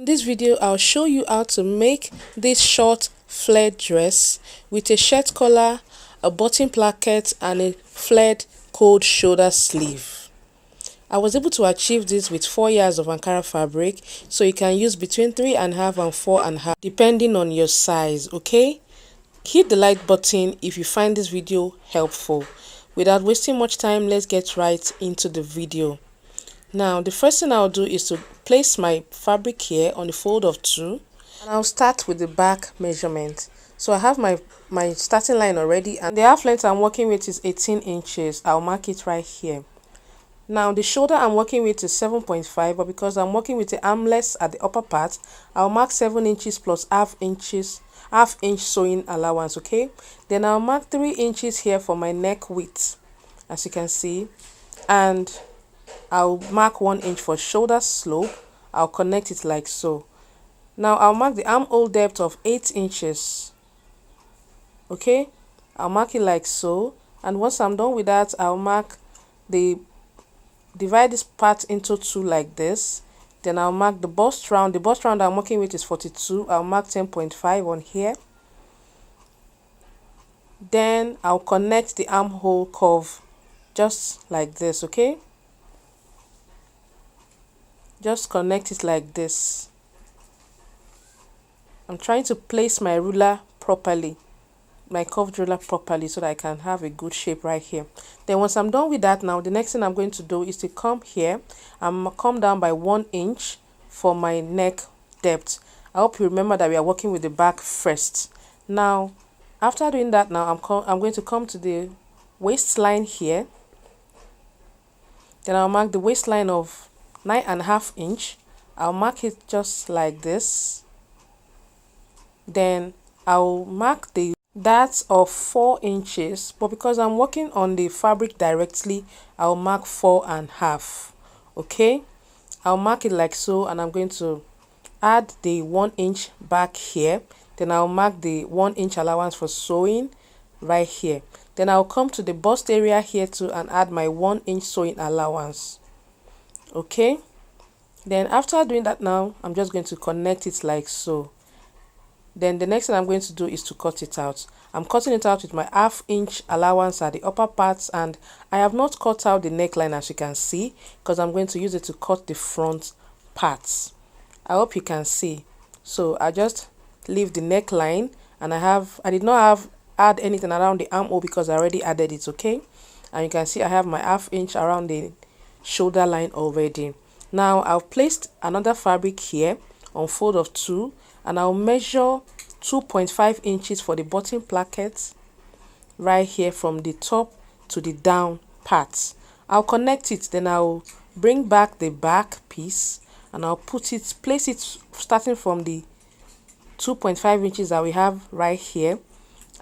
In this video, I'll show you how to make this short flared dress with a shirt collar, a button placket and a flared cold shoulder sleeve. I was able to achieve this with 4 yards of Ankara fabric, so you can use between 3.5 and 4.5 depending on your size, okay? Hit the like button if you find this video helpful. Without wasting much time, let's get right into the video. Now, the first thing I'll do is to place my fabric here on the fold of 2, and I'll start with the back measurement. So I have my starting line already, and the half length I'm working with is 18 inches. I'll mark it right here. Now the shoulder I'm working with is 7.5, but because I'm working with the armless at the upper part, I'll mark 7 inches plus half inch sewing allowance, okay? Then I'll mark 3 inches here for my neck width, as you can see, and I'll mark 1 inch for shoulder slope. I'll connect it like so. Now I'll mark the armhole depth of 8 inches, okay? I'll mark it like so, and once I'm done with that, I'll divide this part into 2 like this. Then I'll mark the bust round. The bust round I'm working with is 42. I'll mark 10.5 on here. Then I'll connect the armhole curve just like this, okay? Just connect it like this. I'm trying to place my ruler properly, my curved ruler properly, so that I can have a good shape right here. Then once I'm done with that, now the next thing I'm going to do is to come here and come down by 1 inch for my neck depth. I hope you remember that we are working with the back first. Now after doing that, now I'm going to come to the waistline here. Then I'll mark the waistline of 9.5 inch. I'll mark it just like this. Then I'll mark that of 4 inches, but because I'm working on the fabric directly, I'll mark 4.5, okay? I'll mark it like so, and I'm going to add the 1 inch back here. Then I'll mark the 1 inch allowance for sewing right here. Then I'll come to the bust area here too and add my 1 inch sewing allowance, okay? Then after doing that, now I'm just going to connect it like so. Then the next thing I'm going to do is to cut it out. I'm cutting it out with my 1/2 inch allowance at the upper parts, and I have not cut out the neckline, as you can see, because I'm going to use it to cut the front parts. I hope you can see. So I just leave the neckline, and I did not add anything around the armhole because I already added it, okay? And you can see I have my 1/2 inch around the shoulder line already. Now I've placed another fabric here on fold of 2, and I'll measure 2.5 inches for the bottom placket right here from the top to the down part. I'll connect it, then I'll bring back the back piece, and I'll place it starting from the 2.5 inches that we have right here,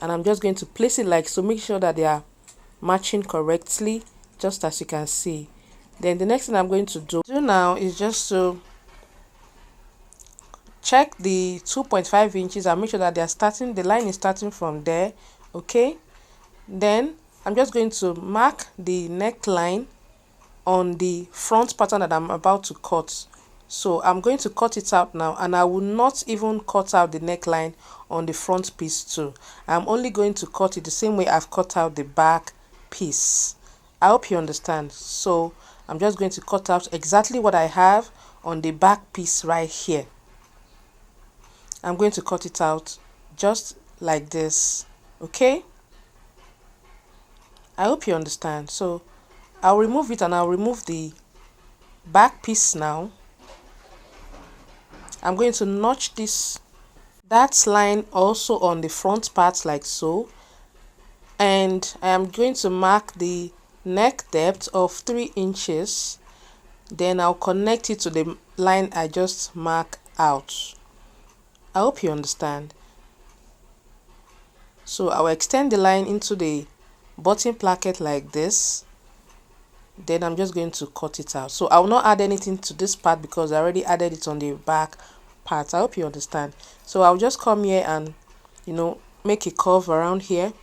and I'm just going to place it like so. Make sure that they are matching correctly, just as you can see. Then the next thing I'm going to do now is just to check the 2.5 inches and make sure that the line is starting from there, okay? Then I'm just going to mark the neckline on the front pattern that I'm about to cut. So I'm going to cut it out now, and I will not even cut out the neckline on the front piece too. I'm only going to cut it the same way I've cut out the back piece. I hope you understand. So I'm just going to cut out exactly what I have on the back piece right here. I'm going to cut it out just like this, okay? I hope you understand. So I'll remove it, and I'll remove the back piece now. I'm going to notch that line also on the front part like so, and I am going to mark the neck depth of 3 inches. Then I'll connect it to the line I just marked out. I hope you understand. So I will extend the line into the bottom placket like this. Then I'm just going to cut it out. So I will not add anything to this part because I already added it on the back part. I hope you understand. So I'll just come here and make a curve around here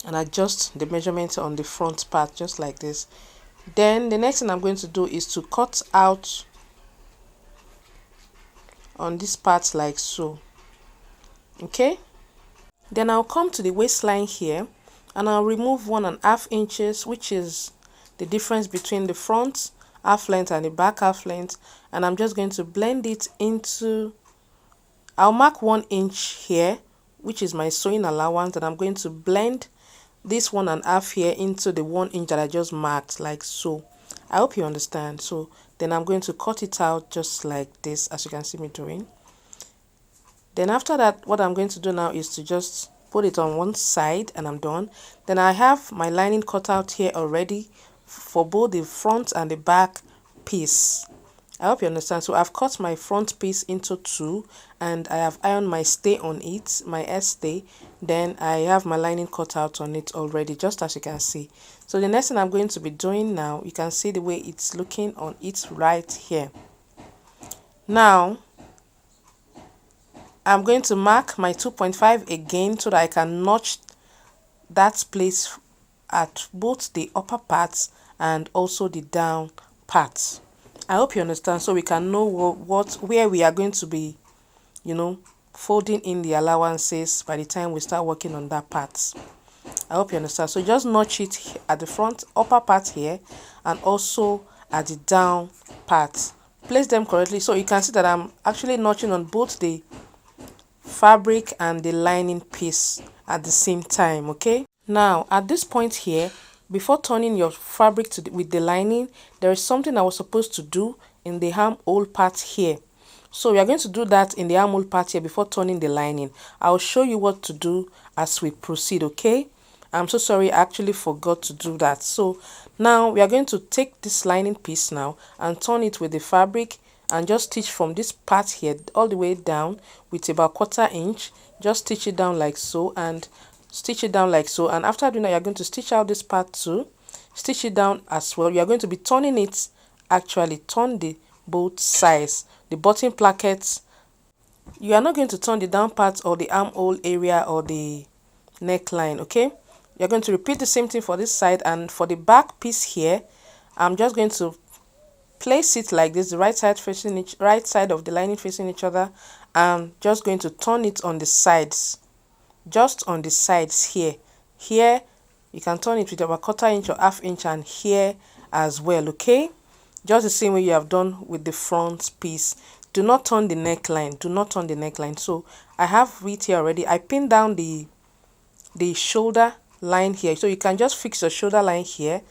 and adjust the measurement on the front part just like this. Then the next thing I'm going to do is to cut out on this part like so. Okay, then I'll come to the waistline here and I'll remove 1.5 inches, which is the difference between the front half length and the back half length, and I'm just going to blend it into, I'll mark 1 inch here, which is my sewing allowance, and I'm going to blend this 1.5 here into the 1 inch that I just marked like so. I hope you understand. So then I'm going to cut it out just like this, as you can see me doing. Then after that, what I'm going to do now is to just put it on one side and I'm done. Then I have my lining cut out here already for both the front and the back piece. I hope you understand. So I've cut my front piece into 2 and I have ironed my stay on it, my S stay. Then I have my lining cut out on it already, just as you can see. So the next thing I'm going to be doing now, you can see the way it's looking on it right here. Now I'm going to mark my 2.5 again so that I can notch that place at both the upper parts and also the down parts. I hope you understand, so we can know where we are going to be, folding in the allowances by the time we start working on that part. I hope you understand. So just notch it at the front upper part here and also at the down part. Place them correctly so you can see that I'm actually notching on both the fabric and the lining piece at the same time. Okay, now at this point here, before turning your fabric with the lining, there is something I was supposed to do in the armhole part here. So we are going to do that in the armhole part here before turning the lining. I'll show you what to do as we proceed. Okay, I'm so sorry, I actually forgot to do that. So now we are going to take this lining piece now and turn it with the fabric and just stitch from this part here all the way down with about 1/4 inch. Just stitch it down like so and stitch it down like so, and after doing that you're going to stitch out this part too, stitch it down as well. You are going to be turning it, actually turn the both sides, the bottom plackets. You are not going to turn the down part or the armhole area or the neckline. Okay, you're going to repeat the same thing for this side, and for the back piece here I'm just going to place it like this, the right side of the lining facing each other. I'm just going to turn it on the sides, just on the sides here. You can turn it with about 1/4 inch or 1/2 inch, and here as well. Okay, just the same way you have done with the front piece. Do not turn the neckline, do not turn the neckline. So I have it here already. I pinned down the shoulder line here, so you can just fix your shoulder line here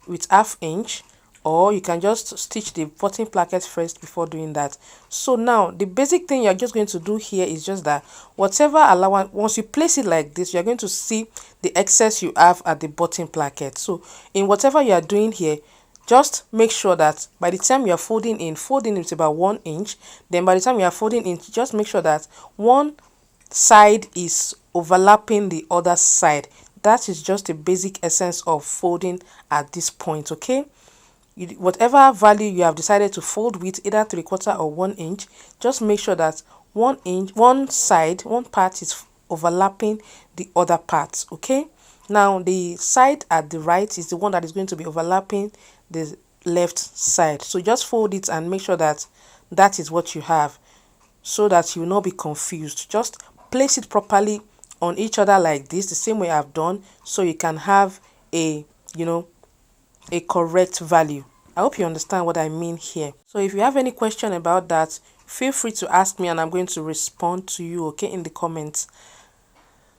with 1/2 inch, or you can just stitch the bottom placket first before doing that. So now the basic thing you're just going to do here is just that whatever allowance, once you place it like this, you're going to see the excess you have at the bottom placket. So in whatever you are doing here, just make sure that by the time you are folding it about 1 inch. Then by the time you are folding in, just make sure that one side is overlapping the other side. That is just the basic essence of folding at this point. Okay, whatever value you have decided to fold with, either 3/4 or 1 inch, just make sure that one part is overlapping the other part. Okay, now the side at the right is the one that is going to be overlapping the left side. So just fold it and make sure that that is what you have, so that you will not be confused. Just place it properly on each other like this, the same way I've done, so you can have a correct value. I hope you understand what I mean here. So if you have any question about that, feel free to ask me and I'm going to respond to you, okay, in the comments.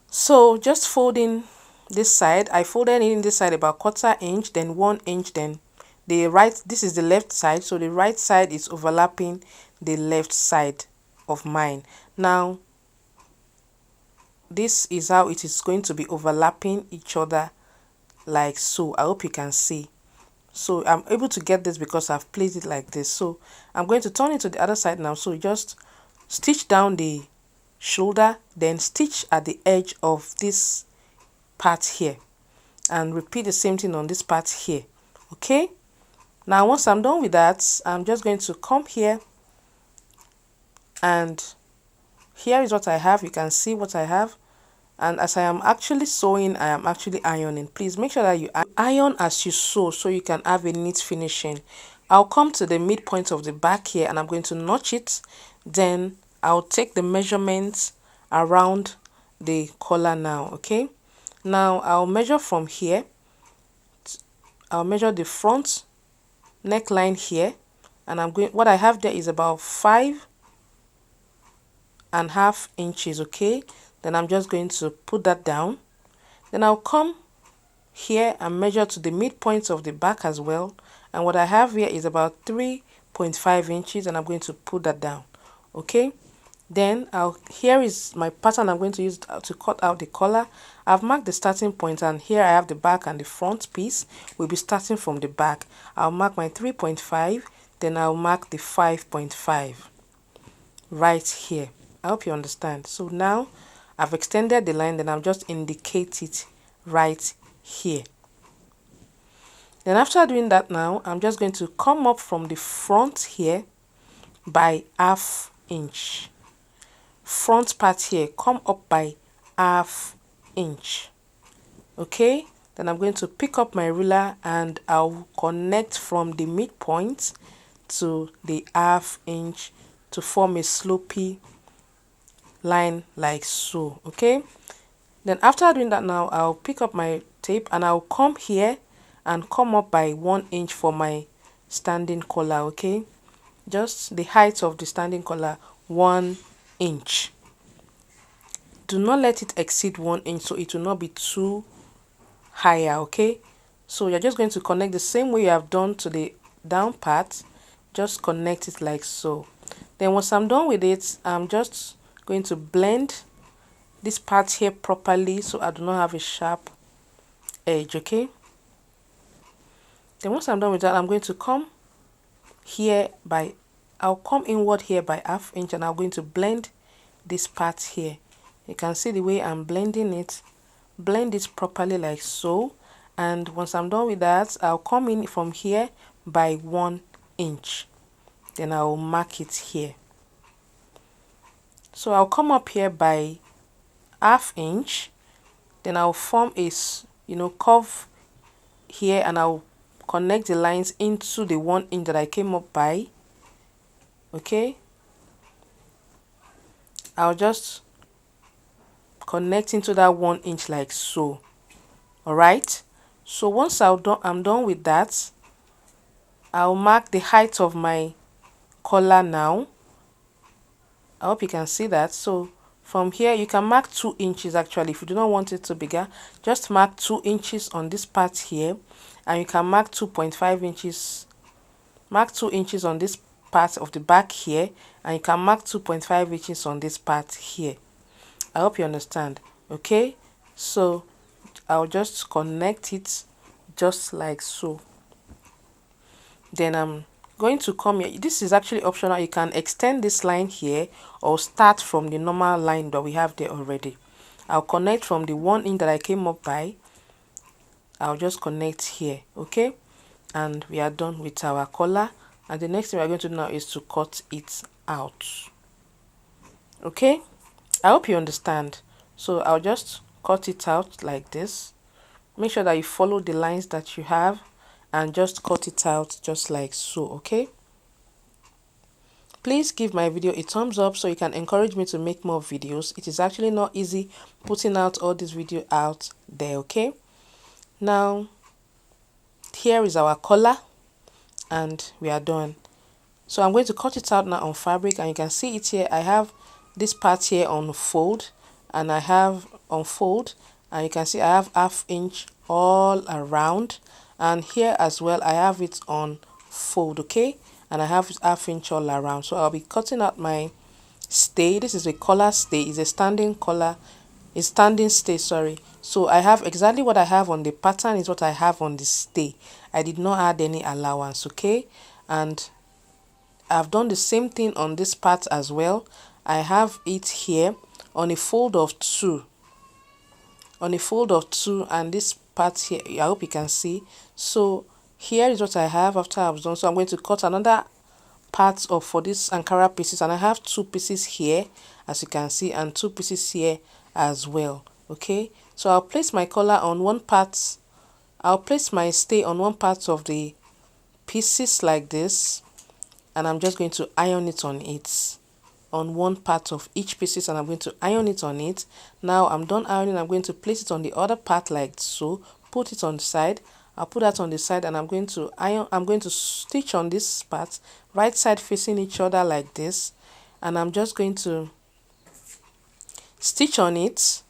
So just folding this side, I folded in this side about 1/4 inch, then 1 inch, then the right, this is the left side, so the right side is overlapping the left side of mine. Now this is how it is going to be overlapping each other like so. I hope you can see. So I'm able to get this because I've placed it like this. So I'm going to turn it to the other side now. So just stitch down the shoulder, then stitch at the edge of this part here, and repeat the same thing on this part here. Okay, now once I'm done with that, I'm just going to come here, and here is what I have. You can see what I have. And as I am actually sewing, I am actually ironing. Please make sure that you iron as you sew so you can have a neat finishing. I'll come to the midpoint of the back here and I'm going to notch it Then I'll take the measurements around the collar now. Okay, now I'll measure from here. I'll measure the front neckline here, and I'm going, what I have there is about 5.5 inches. Okay, then I'm just going to put that down. Then I'll come here and measure to the midpoint of the back as well, and what I have here is about 3.5 inches, and I'm going to put that down. Okay, then here is my pattern I'm going to use to cut out the collar. I've marked the starting point, and here I have the back and the front piece. We'll be starting from the back. I'll mark my 3.5, then I'll mark the 5.5 right here. I hope you understand. So now I've extended the line, then I'll just indicate it right here. Then after doing that, now I'm just going to come up from the front here by 1/2 inch. Front part here, come up by 1/2 inch. Okay, then I'm going to pick up my ruler and I'll connect from the midpoint to the 1/2 inch to form a slopey line like so. Okay, then after doing that, now I'll pick up my tape and I'll come here and come up by 1 inch for my standing collar. Okay, just the height of the standing collar, 1 inch. Do not let it exceed 1 inch so it will not be too higher. Okay, so you're just going to connect the same way you have done to the down part. Just connect it like so. Then once I'm done with it, I'm just going to blend this part here properly so I do not have a sharp edge. Okay, then once I'm done with that, I'm going to come here by, I'll come inward here by 1/2 inch, and I'm going to blend this part here. You can see the way I'm blending it. Blend it properly like so, and once I'm done with that, I'll come in from here by 1 inch, then I'll mark it here. So I'll come up here by 1/2 inch, then I'll form a curve here, and I'll connect the lines into the 1 inch that I came up by. Okay, I'll just connect into that 1 inch like so. All right, so once I'm done with that, I'll mark the height of my collar now. I hope you can see that. So from here you can mark 2 inches. Actually, if you do not want it to be bigger, just mark 2 inches on this part here, and you can mark 2.5 inches. Mark 2 inches on this part of the back here, and you can mark 2.5 inches on this part here. I hope you understand. Okay, so I'll just connect it just like so. Then I'm going to come here. This is actually optional. You can extend this line here or start from the normal line that we have there already. I'll connect from the 1 inch that I came up by. I'll just connect here. Okay, and we are done with our collar, and the next thing we're going to do now is to cut it out. Okay, I hope you understand. So I'll just cut it out like this. Make sure that you follow the lines that you have and just cut it out just like so. Okay, please give my video a thumbs up so you can encourage me to make more videos. It is actually not easy putting out all this video out there. Okay, now here is our collar and we are done. So I'm going to cut it out now on fabric, and you can see it here. I have this part here on fold, and I have on fold, and you can see I have 1/2 inch all around, and here as well I have it on fold. Okay, and I have 1/2 inch all around. So I'll be cutting out my stay. This is a collar stay. It's a standing collar, a standing stay, sorry. So I have exactly what I have on the pattern is what I have on the stay. I did not add any allowance. Okay, and I've done the same thing on this part as well. I have it here on a fold of 2, and this part here, I hope you can see. So here is what I have after I've done. So I'm going to cut another part of for this Ankara pieces, and I have 2 pieces here as you can see, and 2 pieces here as well. Okay, so I'll place my collar on one part. I'll place my stay on one part of the pieces like this, and I'm just going to iron it on it. on one part of each pieces, and I'm going to iron it on it. Now I'm done ironing. I'm going to place it on the other part like so, put it on the side. I'll put that on the side, and I'm going to iron. I'm going to stitch on this part, right side facing each other like this, and I'm just going to stitch on it.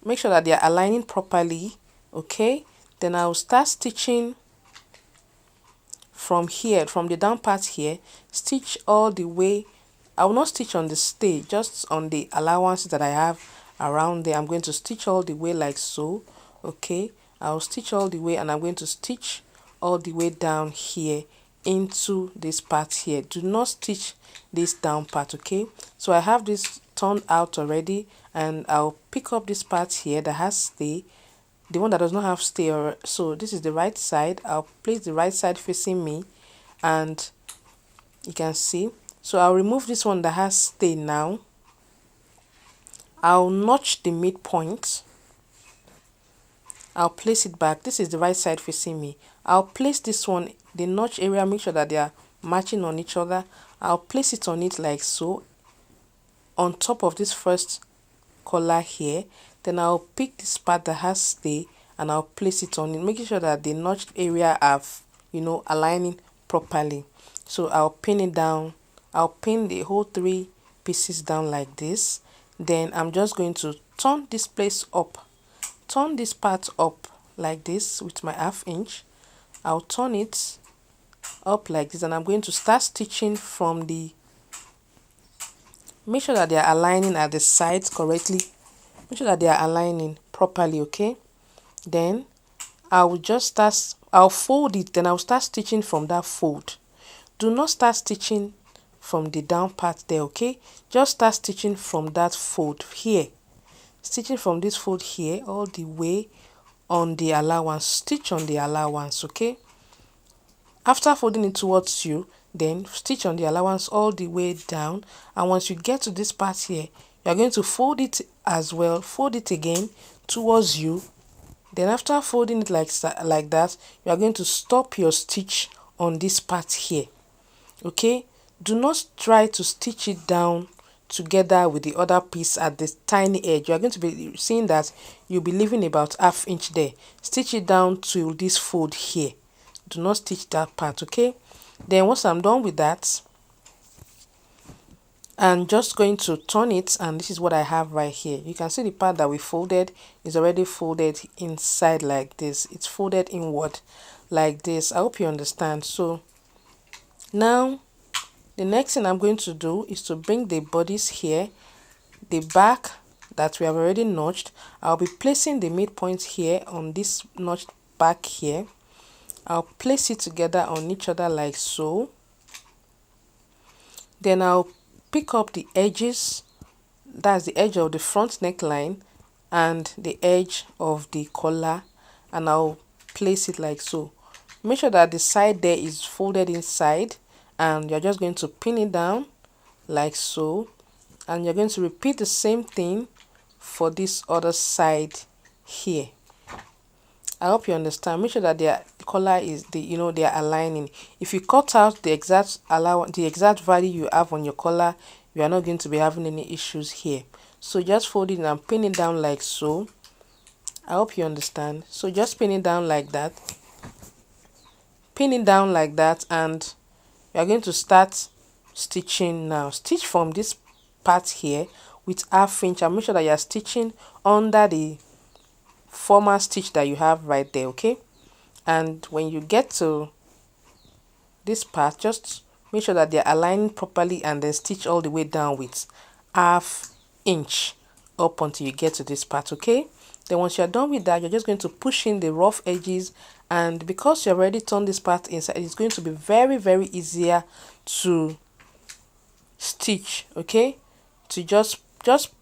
Make sure that they are aligning properly. Okay, then I'll start stitching from here, from the down part here, stitch all the way. I will not stitch on the stay, just on the allowances that I have around there. I'm going to stitch all the way like so. Okay, I'll stitch all the way, and I'm going to stitch all the way down here into this part here. Do not stitch this down part. Okay, so I have this turned out already, and I'll pick up this part here that has stay, the one that does not have stay. Or so this is the right side. I'll place the right side facing me, and you can see. So I'll remove this one that has stay now. I'll notch the midpoint. I'll place it back. This is the right side facing me. I'll place this one, the notch area, make sure that they are matching on each other. I'll place it on it like so, on top of this first collar here. Then I'll pick this part that has stay, and I'll place it on it, making sure that the notched area are, aligning properly. So I'll pin it down. I'll pin the whole 3 pieces down like this. Then I'm just going to turn this place up, turn this part up like this with my 1/2 inch. I'll turn it up like this, and I'm going to start stitching from the, make sure that they are aligning at the sides correctly. Make sure that they are aligning properly. Okay, then I'll fold it, then I'll start stitching from that fold. Do not start stitching from the down part there. Okay, just start stitching from that fold here, stitching from this fold here all the way on the allowance. Stitch on the allowance. Okay, after folding it towards you, then stitch on the allowance all the way down, and once you get to this part here, you are going to fold it as well, fold it again towards you. Then after folding it like that, you are going to stop your stitch on this part here. Okay, do not try to stitch it down together with the other piece at the tiny edge. You are going to be seeing that you'll be leaving about 1/2 inch there. Stitch it down to this fold here. Do not stitch that part. Okay, then once I'm done with that, I'm just going to turn it, and this is what I have right here. You can see the part that we folded is already folded inside like this. It's folded inward like this. I hope you understand. So now the next thing I'm going to do is to bring the bodice here, the back that we have already notched. I'll be placing the midpoint here on this notched back here. I'll place it together on each other like so. Then I'll pick up the edges, that's the edge of the front neckline and the edge of the collar, and I'll place it like so. Make sure that the side there is folded inside, and you're just going to pin it down like so, and you're going to repeat the same thing for this other side here. I hope you understand. Make sure that their collar is they are aligning. If you cut out the exact value you have on your collar, you are not going to be having any issues here. So just fold it and pin it down like so. I hope you understand. So just pin it down like that. Pin it down like that, and you are going to start stitching now. Stitch from this part here with 1/2 inch, and make sure that you are stitching under the former stitch that you have right there. Okay, and when you get to this part, just make sure that they're aligning properly, and then stitch all the way down with 1/2 inch up until you get to this part. Okay, then once you're done with that, you're just going to push in the rough edges, and because you already turned this part inside, it's going to be very, very easier to stitch. Okay, to just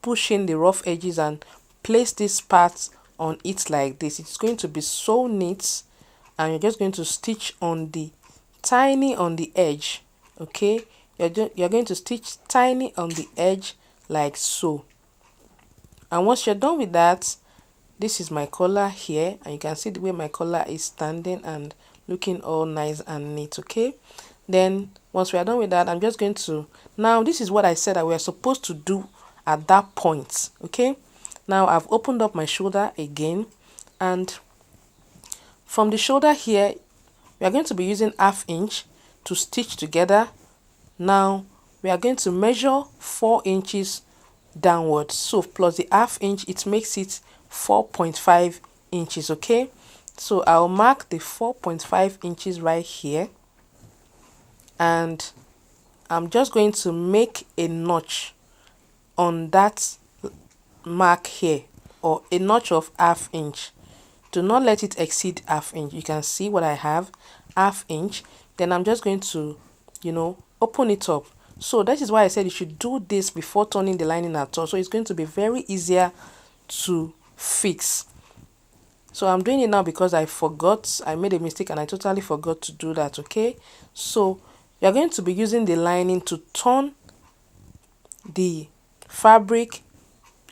push in the rough edges and place this part on it like this. It's going to be so neat, and you're just going to stitch on the tiny on the edge. Okay, you're going to stitch tiny on the edge like so. And once you're done with that, this is my collar here, and you can see the way my collar is standing and looking all nice and neat. Okay, then once we are done with that, I'm just going to Now this is what I said that we are supposed to do at that point. Okay, now I've opened up my shoulder again, and from the shoulder here we are going to be using 1/2 inch to stitch together. Now we are going to measure 4 inches downwards, so plus the 1/2 inch, it makes it 4.5 inches. Okay, so I'll mark the 4.5 inches right here, and I'm just going to make a notch on that mark here, or a notch of 1/2 inch. Do not let it exceed 1/2 inch. You can see what I have, 1/2 inch. Then I'm just going to, open it up. So that is why I said you should do this before turning the lining at all, so it's going to be very easier to fix. So I'm doing it now because I made a mistake and I totally forgot to do that. Okay, so you're going to be using the lining to turn the fabric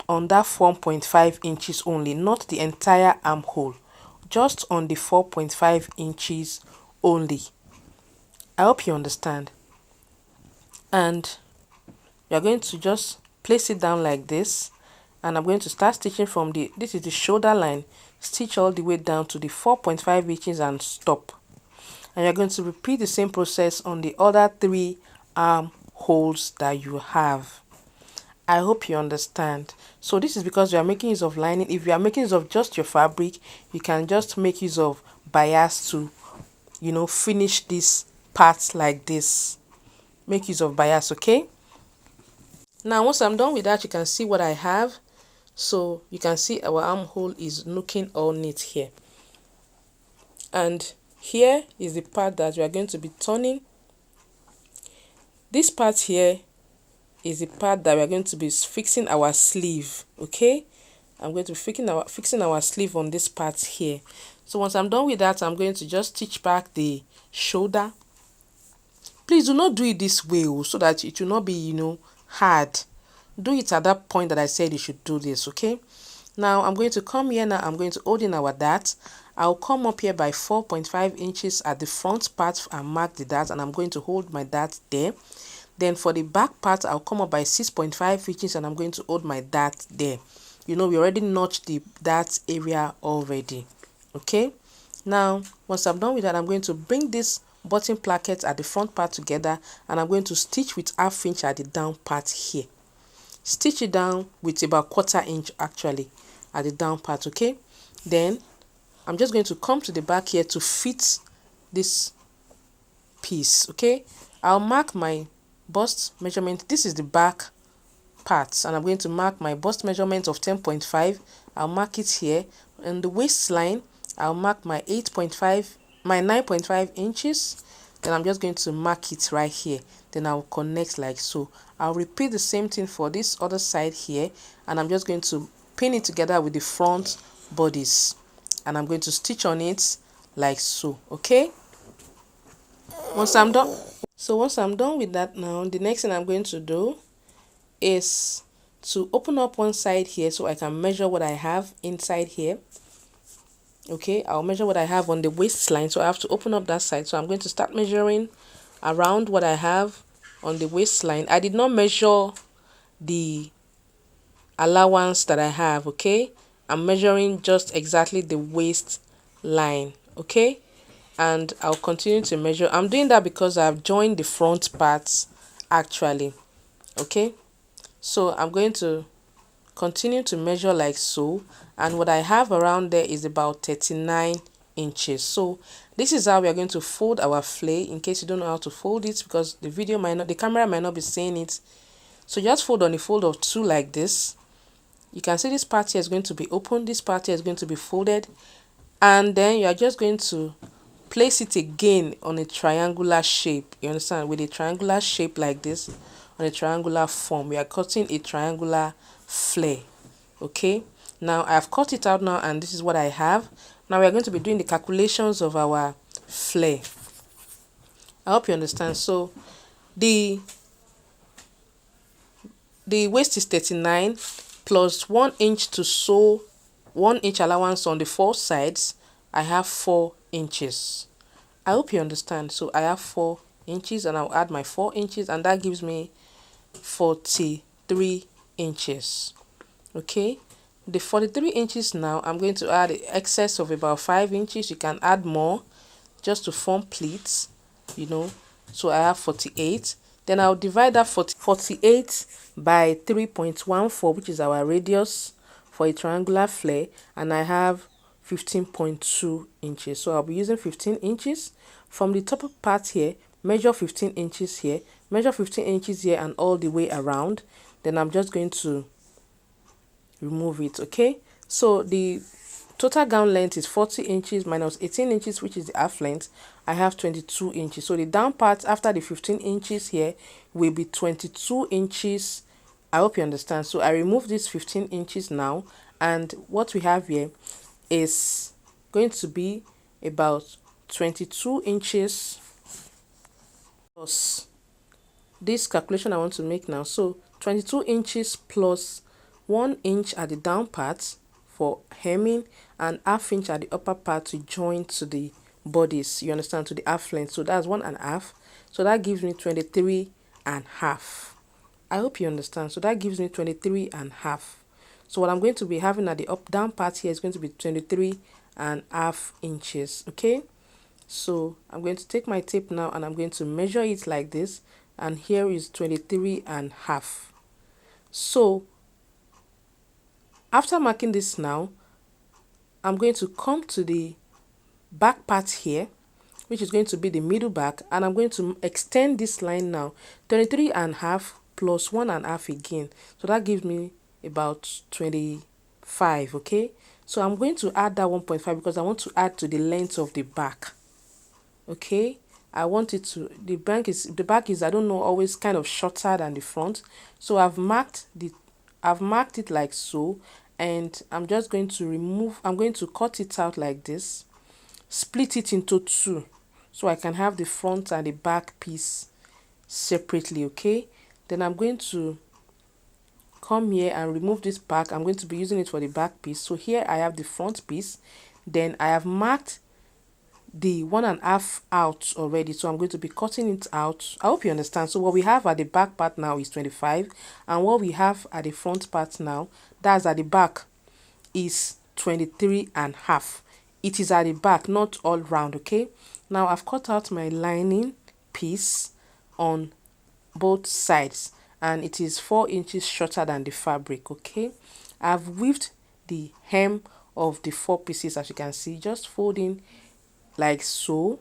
on that 4.5 inches only, not the entire armhole, just on the 4.5 inches only. I hope you understand. And you're going to just place it down like this, and I'm going to start stitching from this is the shoulder line, stitch all the way down to the 4.5 inches and stop. And you're going to repeat the same process on the other 3 armholes that you have. I hope you understand. So this is because you are making use of lining. If you are making use of just your fabric, you can just make use of bias to, finish this part like this. Make use of bias. Okay, now once I'm done with that, you can see what I have. So you can see our armhole is looking all neat here, and here is the part that we are going to be turning. This part here is the part that we are going to be fixing our sleeve. Okay, I'm going to be fixing our sleeve on this part here. So once I'm done with that, I'm going to just stitch back the shoulder. Please do not do it this way, so that it will not be hard. Do it at that point that I said you should do this. Okay, now I'm going to come here. Now I'm going to hold in our dart. I'll come up here by 4.5 inches at the front part and mark the dart, and I'm going to hold my dart there. Then for the back part, I'll come up by 6.5 inches and I'm going to hold my dart there. We already notched the dart area already. Okay, now once I'm done with that, I'm going to bring this button placket at the front part together, and I'm going to stitch with 1/2 inch at the down part here. Stitch it down with about 1/4 inch actually at the down part. Okay, then I'm just going to come to the back here to fit this piece. Okay, I'll mark my bust measurement. This is the back part, and I'm going to mark my bust measurement of 10.5. I'll mark it here. And the waistline, I'll mark my 9.5 inches. Then I'm just going to mark it right here. Then I'll connect like so. I'll repeat the same thing for this other side here, and I'm just going to pin it together with the front bodice, and I'm going to stitch on it like so. Okay, once I'm done with that, now the next thing I'm going to do is to open up one side here so I can measure what I have inside here. Okay, I'll measure what I have on the waistline, so I have to open up that side. So I'm going to start measuring around what I have on the waistline. I did not measure the allowance that I have. Okay, I'm measuring just exactly the waistline. Okay, and I'll continue to measure. I'm doing that because I've joined the front parts actually. Okay, so I'm going to continue to measure like so, and what I have around there is about 39 inches. So this is how we are going to fold our flay, in case you don't know how to fold it, because the camera might not be seeing it. So just fold on a fold of 2 like this. You can see this part here is going to be open, this part here is going to be folded, and then you are just going to place it again on a triangular shape. You understand? With a triangular shape like this, on a triangular form, we are cutting a triangular flare. Okay, now I have cut it out now, and this is what I have. Now we are going to be doing the calculations of our flare. I hope you understand. So the waist is 39 plus 1 inch to sew, 1 inch allowance on the 4 sides. I have 4 inches. I hope you understand. So I have 4 inches, and I'll add my 4 inches, and that gives me 43 inches. Okay, the 43 inches now, I'm going to add an excess of about 5 inches. You can add more just to form pleats, you know. So I have 48. Then I'll divide that 48 by 3.14, which is our radius for a triangular flare, and I have 15.2 inches. So I'll be using 15 inches from the top part here, measure 15 inches here, measure 15 inches here, and all the way around. Then I'm just going to remove it. Okay, so the total gown length is 40 inches minus 18 inches, which is the half length. I have 22 inches. So the down part after the 15 inches here will be 22 inches. I hope you understand. So I remove this 15 inches now, and what we have here is going to be about 22 inches plus this calculation I want to make now. So 22 inches plus 1 inch at the down part for hemming and half inch at the upper part to join to the bodice, you understand, to the half length. So that's 1.5. So that gives me 23.5. I hope you understand. So that gives me 23.5. So what I'm going to be having at the down part here is going to be 23.5 inches. Okay, so I'm going to take my tape now and I'm going to measure it like this, and here is 23.5. So after marking this now, I'm going to come to the back part here, which is going to be the middle back, and I'm going to extend this line now, 23.5 plus 1.5 again. So that gives me about 25. Okay, so I'm going to add that 1.5 because I want to add to the length of the back. Okay, I want it to, the back is I don't know, always kind of shorter than the front. So I've marked it like so, and I'm just going to I'm going to cut it out like this, split it into two so I can have the front and the back piece separately. Okay, then I'm going to come here and remove this back. I'm going to be using it for the back piece. So here I have the front piece, then I have marked the 1.5 out already, so I'm going to be cutting it out. I hope you understand. So what we have at the back part now is 25, and what we have at the front part now, that's at the back, is 23.5. It is at the back, not all round. Okay, now I've cut out my lining piece on both sides, and it is 4 inches shorter than the fabric. Okay, I've weaved the hem of the 4 pieces, as you can see, just folding like so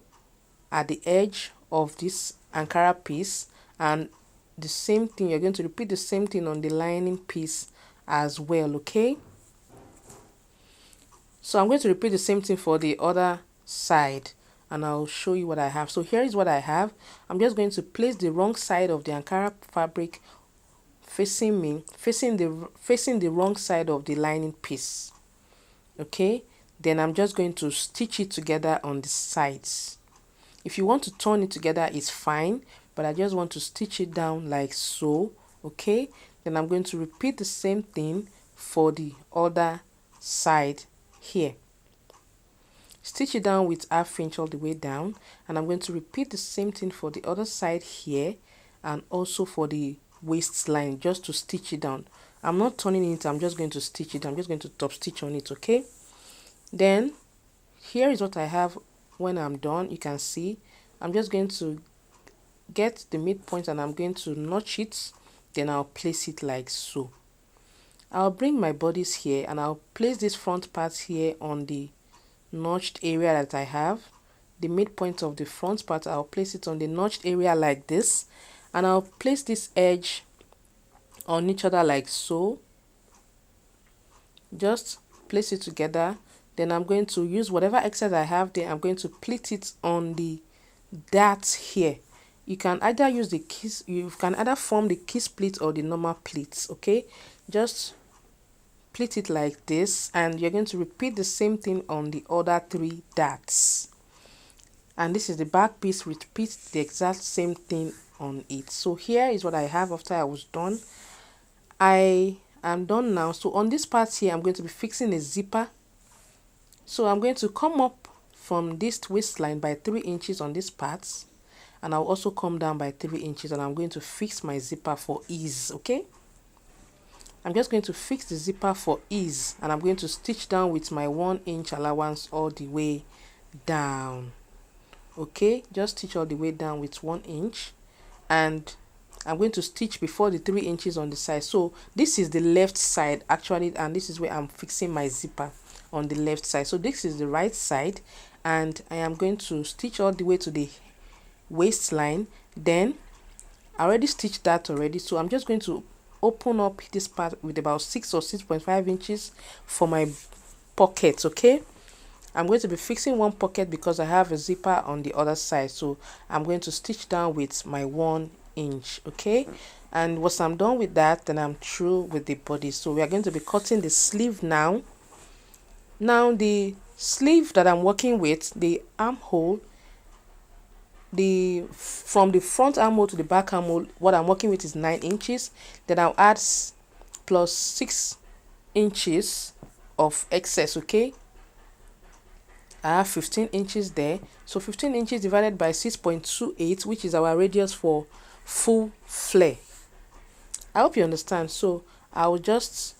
at the edge of this Ankara piece, and the same thing, you're going to repeat the same thing on the lining piece as well. Okay, so I'm going to repeat the same thing for the other side, and I'll show you what I have. So here is what I have. I'm just going to place the wrong side of the Ankara fabric facing me, facing the wrong side of the lining piece. Okay, then I'm just going to stitch it together on the sides. If you want to turn it together, it's fine, but I just want to stitch it down like so. Okay, then I'm going to repeat the same thing for the other side here. Stitch it down with ½ inch all the way down, and I'm going to repeat the same thing for the other side here, and also for the waistline, just to stitch it down. I'm not turning it, I'm just going to stitch it. I'm just going to top stitch on it. Okay, then here is what I have when I'm done. You can see I'm just going to get the midpoint and I'm going to notch it, then I'll place it like so. I'll bring my bodice here and I'll place this front part here on the notched area that I have. The midpoint of the front part, I'll place it on the notched area like this, and I'll place this edge on each other like so. Just place it together. Then I'm going to use whatever excess I have there. I'm going to pleat it on the darts here. You can either use the kiss, you can either form the kiss pleat or the normal pleats. Okay, just pleat it like this, and you're going to repeat the same thing on the other 3 darts. And this is the back piece. Repeat the exact same thing on it. So here is what I have after I was done. I am done now. So on this part here, I'm going to be fixing a zipper. So I'm going to come up from this waistline by 3 inches on this part. and I'll also come down by 3 inches, and I'm going to fix my zipper for ease. Okay, I'm just going to fix the zipper for ease, and I'm going to stitch down with my 1 inch allowance all the way down. Okay, just stitch all the way down with 1 inch, and I'm going to stitch before the 3 inches on the side. So this is the left side actually, and this is where I'm fixing my zipper, on the left side. So this is the right side, and I am going to stitch all the way to the waistline. Then I already stitched that already, so I'm just going to open up this part with about 6 or 6.5 inches for my pocket. Okay, I'm going to be fixing one pocket because I have a zipper on the other side, so I'm going to stitch down with my 1 inch. Okay, and once I'm done with that, then I'm through with the body. So we are going to be cutting the sleeve now. Now the sleeve that I'm working with, the armhole, from the front armhole to the back armhole, what I'm working with is 9 inches. Then I'll add plus 6 inches of excess. Okay, I have 15 inches there. So 15 inches divided by 6.28, which is our radius for full flare. I hope you understand. So I will just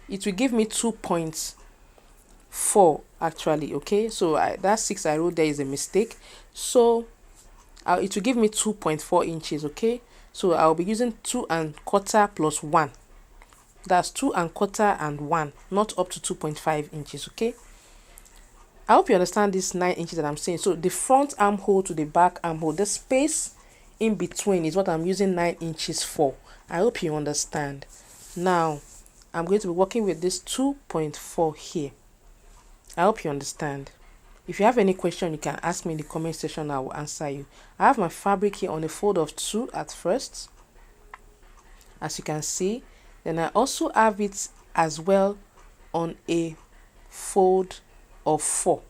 it will give me 2.4 actually. Okay, so that 6 I wrote there is a mistake. So it will give me 2.4 inches. Okay, so I'll be using 2 1/4 plus 1. That's 2 1/4 and 1, not up to 2.5 inches. Okay, I hope you understand this 9 inches that I'm saying. So the front armhole to the back armhole, the space in between is what I'm using 9 inches for. I hope you understand. Now I'm going to be working with this 2.4 here. I hope you understand. If you have any question, you can ask me in the comment section. I will answer you. I have my fabric here on a fold of 2 at first, as you can see. Then I also have it as well on a fold of 4.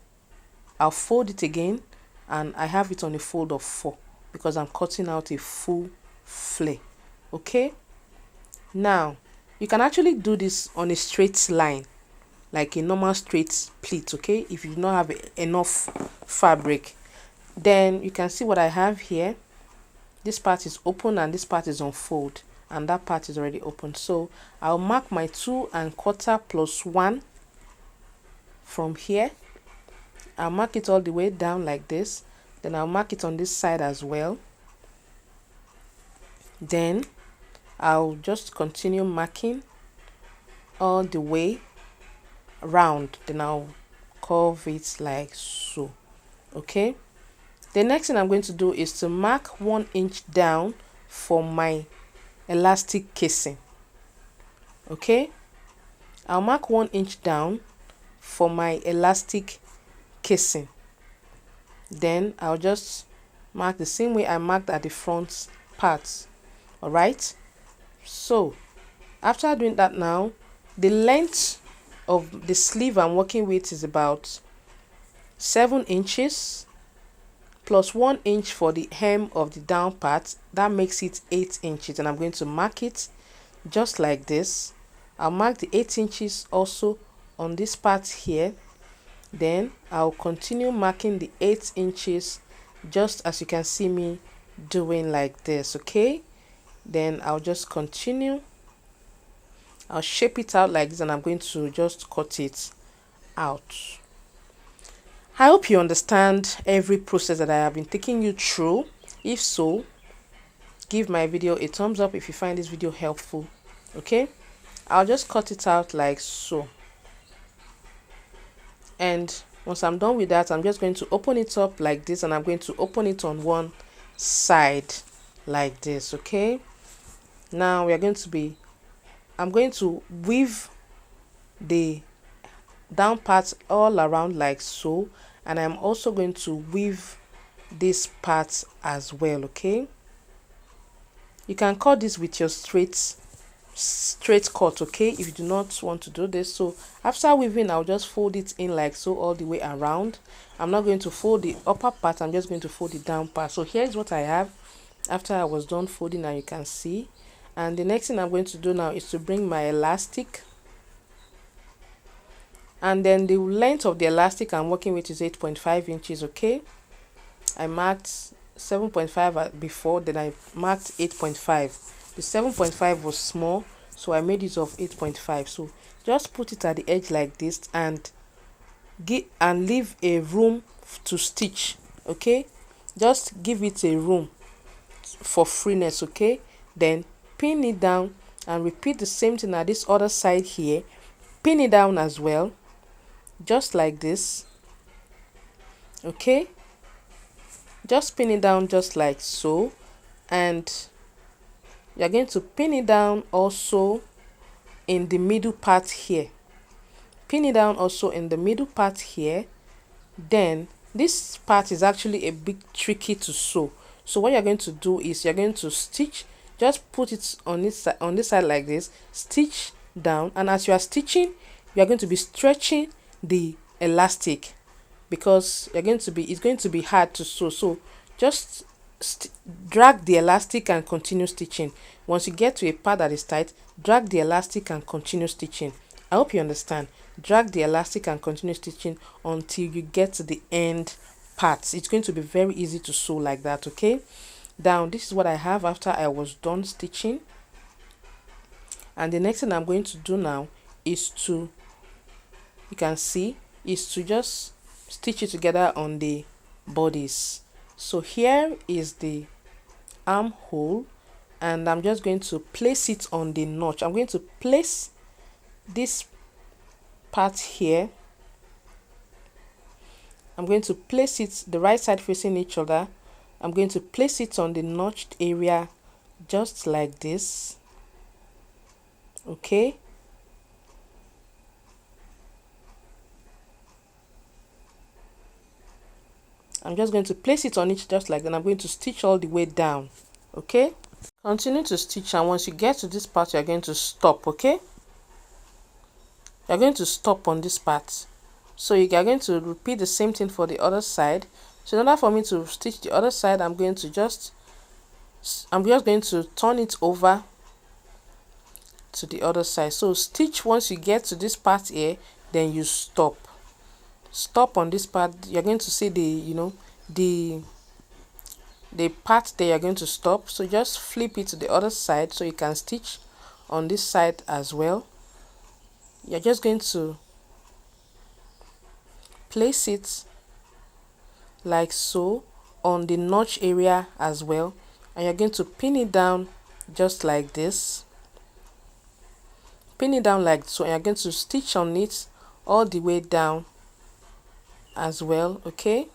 I'll fold it again, and I have it on a fold of 4 because I'm cutting out a full flare. Okay, now you can actually do this on a straight line, like a normal straight pleat. Okay, if you do not have enough fabric, then you can see what I have here. This part is open and this part is on fold, and that part is already open. So I'll mark my 2 1/4 plus 1 from here. I'll mark it all the way down like this. Then I'll mark it on this side as well. Then I'll just continue marking all the way around. Then I'll curve it like so. Okay, the next thing I'm going to do is to mark 1 inch down for my elastic casing. Okay, I'll mark 1 inch down for my elastic casing. Then I'll just mark the same way I marked at the front part. All right, so after doing that, now the length of the sleeve I'm working with is about 7 inches plus 1 inch for the hem of the down part. That makes it 8 inches, and I'm going to mark it just like this. I'll mark the 8 inches also on this part here. Then I'll continue marking the 8 inches just as you can see me doing like this. Okay, then I'll just continue. I'll shape it out like this, and I'm going to just cut it out. I hope you understand every process that I have been taking you through. If so, give my video a thumbs up if you find this video helpful. Okay, I'll just cut it out like so. And once I'm done with that, I'm just going to open it up like this, and I'm going to open it on one side like this. Okay, now I'm going to weave the down part all around like so, and I'm also going to weave this part as well. Okay, you can cut this with your straight cut. Okay, if you do not want to do this. So after weaving, I'll just fold it in like so all the way around. I'm not going to fold the upper part, I'm just going to fold the down part. So here's what I have after I was done folding, and you can see. And the next thing I'm going to do now is to bring my elastic, and then the length of the elastic I'm working with is 8.5 inches. Okay, I marked 7.5 before, then I marked 8.5. The 7.5 was small, so I made use of 8.5. So just put it at the edge like this and leave a room to stitch. Okay, just give it a room for freeness. Okay, then pin it down and repeat the same thing at this other side here. Pin it down as well, just like this. Okay, just pin it down just like so, and you're going to pin it down also in the middle part here. Pin it down also in the middle part here. Then this part is actually a bit tricky to sew, so what you're going to do is you're going to stitch, just put it on this side like this, stitch down, and as you are stitching you are going to be stretching the elastic, because it's going to be hard to sew. So just drag the elastic and continue stitching. Once you get to a part that is tight, drag the elastic and continue stitching. I hope you understand. Drag the elastic and continue stitching until you get to the end parts. It's going to be very easy to sew like that. Okay, down, this is what I have after I was done stitching. And the next thing I'm going to do now is to, you can see, is to just stitch it together on the bodice. So here is the armhole, and I'm just going to place it on the notch. I'm going to place this part here. I'm going to place it the right side facing each other. I'm going to place it on the notched area just like this. Okay, I'm just going to place it on it just like that. I'm going to stitch all the way down. Okay, continue to stitch, and once you get to this part, you're going to stop. Okay, you're going to stop on this part. So you are going to repeat the same thing for the other side. So in order for me to stitch the other side, I'm just going to turn it over to the other side. So stitch once you get to this part here, then you stop on this part. You're going to see the part there, you're going to stop. So just flip it to the other side so you can stitch on this side as well. You're just going to place it like so on the notch area as well, and you're going to pin it down just like this. Pin it down like so, and you're going to stitch on it all the way down as well. Okay,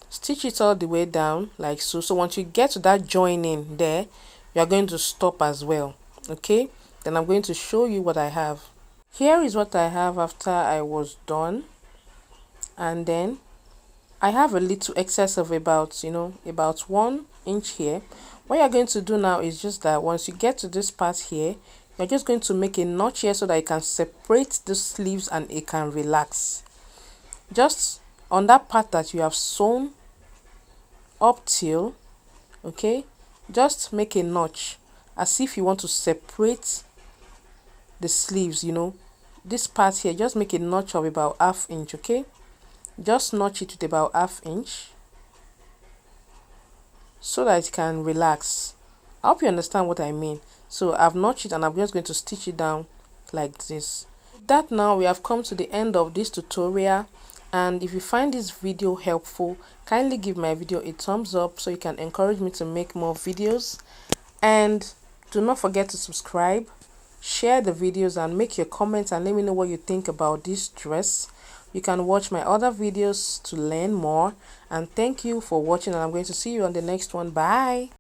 stitch it all the way down like so. So once you get to that joining there, you're going to stop as well. Okay, then I'm going to show you what I have. Here is what I have after I was done, and then I have a little excess of about 1 inch here. What you're going to do now is just that once you get to this part here, you're just going to make a notch here so that you can separate the sleeves and it can relax. Just on that part that you have sewn up till, okay, just make a notch as if you want to separate the sleeves. This part here, just make a notch of about 1/2 inch. Okay, just notch it with about 1/2 inch so that it can relax. I hope you understand what I mean. So I've notched it and I'm just going to stitch it down like this. With that, now we have come to the end of this tutorial, and if you find this video helpful, kindly give my video a thumbs up so you can encourage me to make more videos. And do not forget to subscribe, share the videos, and make your comments and let me know what you think about this dress. You can watch my other videos to learn more, and thank you for watching, and I'm going to see you on the next one. Bye.